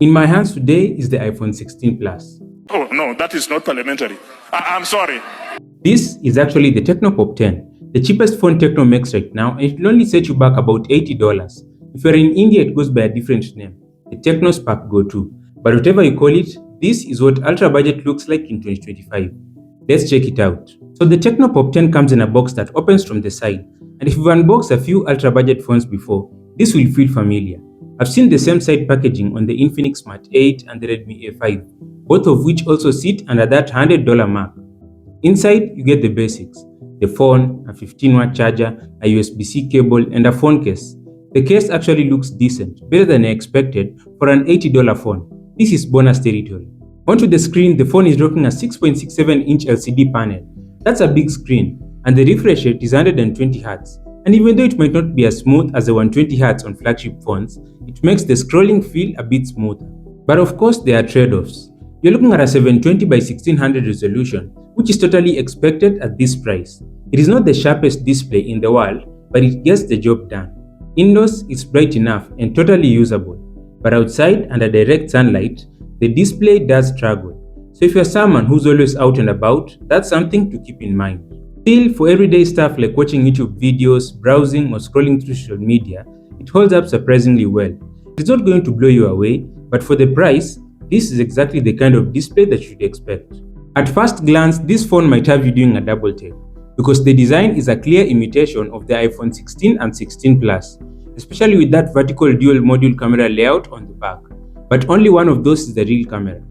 In my hands today is the iPhone 16 Plus. Oh no, that is not parliamentary. I'm sorry. This is actually the Tecno Pop 10, the cheapest phone Tecno makes right now, and it will only set you back about $80. If you're in India, it goes by a different name, the Tecno Spark Go 2. But whatever you call it, this is what ultra budget looks like in 2025. Let's check it out. So the Tecno Pop 10 comes in a box that opens from the side, and if you've unboxed a few ultra budget phones before, this will feel familiar. I've seen the same side packaging on the Infinix Smart 8 and the Redmi A5, both of which also sit under that $100 mark. Inside, you get the basics: the phone, a 15-watt charger, a USB-C cable, and a phone case. The case actually looks decent, better than I expected for an $80 phone. This is bonus territory. Onto the screen, the phone is rocking a 6.67-inch LCD panel. That's a big screen, and the refresh rate is 120Hz. And even though it might not be as smooth as the 120Hz on flagship phones, it makes the scrolling feel a bit smoother. But of course, there are trade-offs. You're looking at a 720 by 1600 resolution, which is totally expected at this price. It is not the sharpest display in the world, but it gets the job done. Indoors, it's bright enough and totally usable. But outside, under direct sunlight, the display does struggle. So if you're someone who's always out and about, that's something to keep in mind. Still, for everyday stuff like watching YouTube videos, browsing, or scrolling through social media, it holds up surprisingly well. It's not going to blow you away, but for the price, this is exactly the kind of display that you should expect. At first glance, this phone might have you doing a double take, because the design is a clear imitation of the iPhone 16 and 16 Plus, especially with that vertical dual module camera layout on the back. But only one of those is the real camera.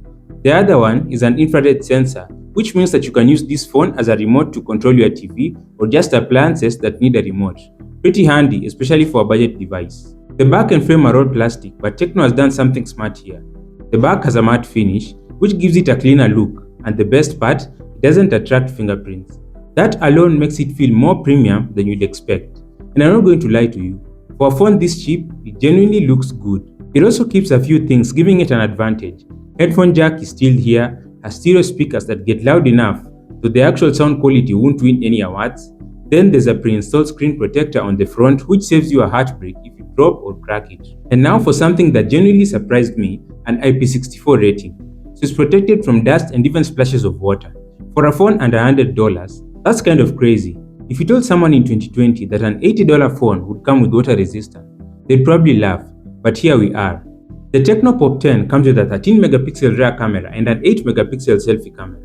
The other one is an infrared sensor, which means that you can use this phone as a remote to control your TV or just appliances that need a remote. Pretty handy, especially for a budget device. The back and frame are all plastic, but Tecno has done something smart here. The back has a matte finish, which gives it a cleaner look, and the best part, it doesn't attract fingerprints. That alone makes it feel more premium than you'd expect. And I'm not going to lie to you, for a phone this cheap, it genuinely looks good. It also keeps a few things, giving it an advantage. Headphone jack is still here, has stereo speakers that get loud enough, so the actual sound quality won't win any awards. Then there's a pre-installed screen protector on the front, which saves you a heartbreak if you drop or crack it. And now for something that genuinely surprised me, an IP64 rating. So it's protected from dust and even splashes of water. For a phone under $100, that's kind of crazy. If you told someone in 2020 that an $80 phone would come with water resistance, they'd probably laugh, but here we are. The Tecno Pop 10 comes with a 13-megapixel rear camera and an 8-megapixel selfie camera.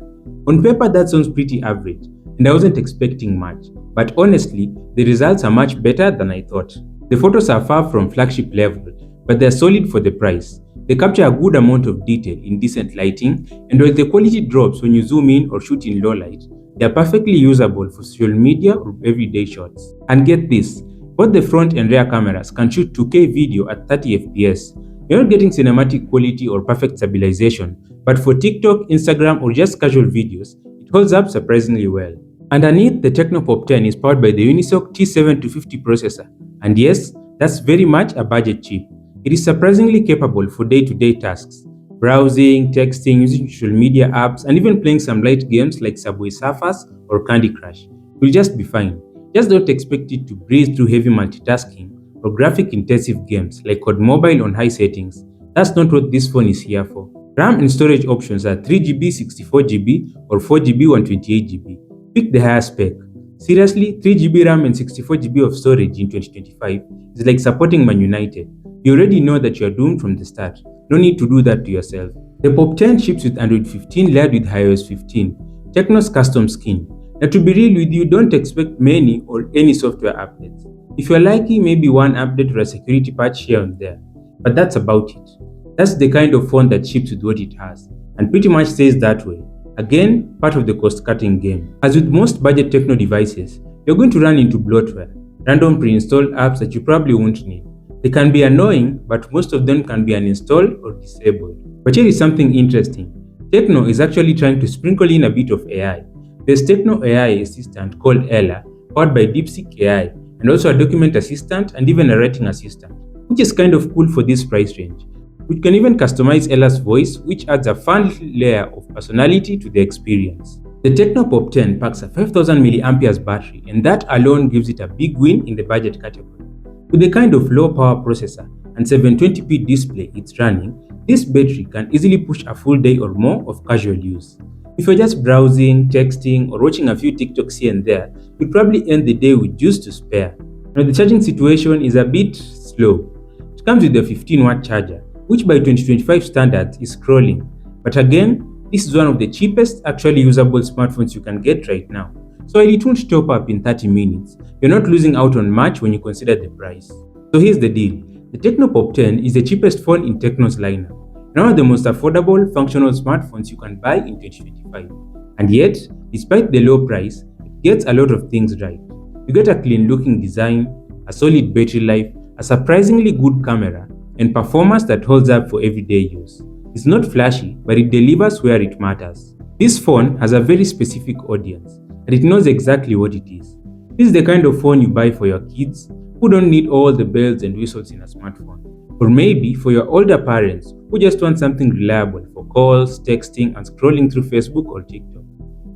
On paper, that sounds pretty average, and I wasn't expecting much, but honestly, the results are much better than I thought. The photos are far from flagship level, but they're solid for the price. They capture a good amount of detail in decent lighting, and while the quality drops when you zoom in or shoot in low light, they are perfectly usable for social media or everyday shots. And get this, both the front and rear cameras can shoot 2K video at 30 FPS. You're not getting cinematic quality or perfect stabilization, but for TikTok, Instagram, or just casual videos, it holds up surprisingly well. Underneath, the Tecno Pop 10 is powered by the Unisoc T7-250 processor, and yes, that's very much a budget chip. It is surprisingly capable for day-to-day tasks, browsing, texting, using social media apps, and even playing some light games like Subway Surfers or Candy Crush. Will just be fine. Just don't expect it to breeze through heavy multitasking or graphic-intensive games like COD Mobile on high settings. That's not what this phone is here for. RAM and storage options are 3GB 64GB or 4GB 128GB. Pick the higher spec. Seriously, 3GB RAM and 64GB of storage in 2025 is like supporting Man United. You already know that you are doomed from the start. No need to do that to yourself. The Pop 10 ships with Android 15 layered with iOS 15, Tecno's custom skin. Now to be real with you, don't expect many or any software updates. If you're lucky, maybe one update or a security patch here and there. But that's about it. That's the kind of phone that ships with what it has, and pretty much stays that way. Again, part of the cost-cutting game. As with most budget Tecno devices, you're going to run into bloatware, random pre-installed apps that you probably won't need. They can be annoying, but most of them can be uninstalled or disabled. But here is something interesting. Tecno is actually trying to sprinkle in a bit of AI. There's Tecno AI assistant called Ella, powered by DeepSeek AI, and also a document assistant and even a writing assistant, which is kind of cool for this price range. We can even customize Ella's voice, which adds a fun layer of personality to the experience. The Tecno Pop 10 packs a 5000 mAh battery, and that alone gives it a big win in the budget category. With the kind of low power processor and 720p display it's running, This battery can easily push a full day or more of casual use. If you're just browsing, texting, or watching a few TikToks here and there, you'll probably end the day with juice to spare. Now, the charging situation is a bit slow. It comes with a 15-watt charger, which by 2025 standards is scrolling. But again, this is one of the cheapest actually usable smartphones you can get right now. So while it won't top up in 30 minutes, you're not losing out on much when you consider the price. So here's the deal. The Tecno Pop 10 is the cheapest phone in Tecno's lineup, and one of the most affordable, functional smartphones you can buy in 2025. And yet, despite the low price, it gets a lot of things right. You get a clean-looking design, a solid battery life, a surprisingly good camera, and performance that holds up for everyday use. It's not flashy, but it delivers where it matters. This phone has a very specific audience, and it knows exactly what it is. This is the kind of phone you buy for your kids who don't need all the bells and whistles in a smartphone. Or maybe for your older parents who just want something reliable for calls, texting, and scrolling through Facebook or TikTok.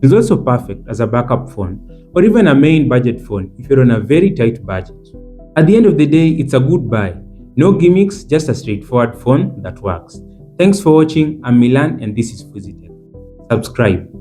It's also perfect as a backup phone or even a main budget phone if you're on a very tight budget. At the end of the day, it's a good buy. No gimmicks, just a straightforward phone that works. Thanks for watching. I'm Milan and this is Fuzitech. Subscribe.